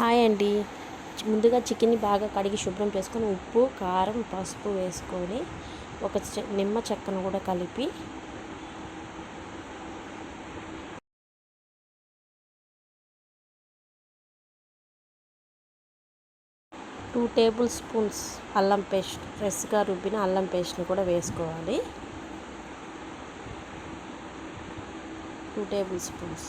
Hi అండి. ముందుగా చికెన్ని బాగా కడిగి శుభ్రం చేసుకొని ఉప్పు, కారం, పసుపు వేసుకొని ఒక నిమ్మ చెక్కను కూడా కలిపి టూ టేబుల్ స్పూన్స్ అల్లం పేస్ట్, ఫ్రెష్గా రుబ్బిన అల్లం పేస్ట్ని కూడా వేసుకోవాలి. 2 టేబుల్ స్పూన్స్.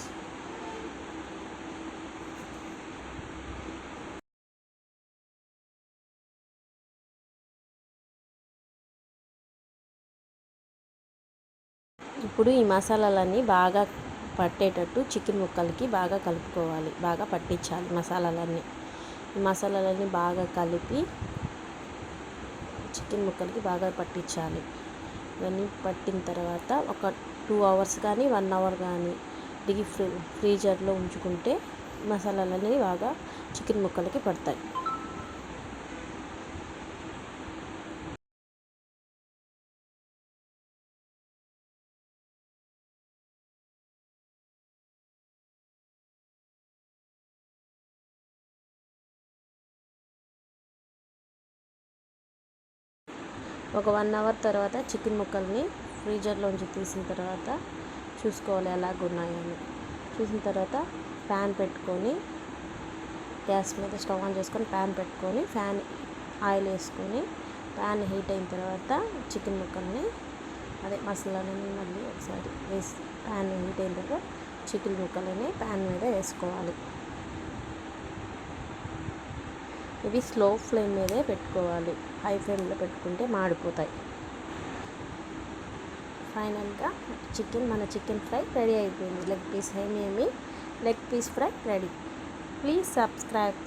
ఇప్పుడు ఈ మసాలాలన్నీ బాగా పట్టేటట్టు చికెన్ ముక్కలకి బాగా కలుపుకోవాలి, బాగా పట్టించాలి మసాలాలన్నీ. ఈ మసాలాలన్నీ బాగా కలిపి చికెన్ ముక్కలకి బాగా పట్టించాలి. ఇవన్నీ పట్టిన తర్వాత ఒక 2 అవర్స్ కానీ 1 అవర్ కానీ ఫ్రీజర్లో ఉంచుకుంటే మసాలాలన్నీ బాగా చికెన్ ముక్కలకి పడతాయి. ఒక 1 అవర్ తర్వాత చికెన్ ముక్కల్ని ఫ్రీజర్లోంచి తీసిన తర్వాత చూసుకోవాలి ఎలాగున్నాయని. చూసిన తర్వాత ప్యాన్ పెట్టుకొని గ్యాస్ మీద స్టవ్ ఆన్ చేసుకొని ప్యాన్ పెట్టుకొని ఆయిల్ వేసుకొని ప్యాన్ హీట్ అయిన తర్వాత చికెన్ ముక్కల్ని మసాలాలని మళ్ళీ ఒకసారి వేసి ప్యాన్ హీట్ అయిన తర్వాత చికెన్ ముక్కలని ప్యాన్ మీద వేసుకోవాలి. ఇవి స్లో ఫ్లేమ్ మీదే పెట్టుకోవాలి, హై ఫ్లేమ్లో పెట్టుకుంటే మాడిపోతాయి. ఫైనల్గా మన చికెన్ ఫ్రై రెడీ అయిపోయింది. Leg piece fry ready. Please subscribe.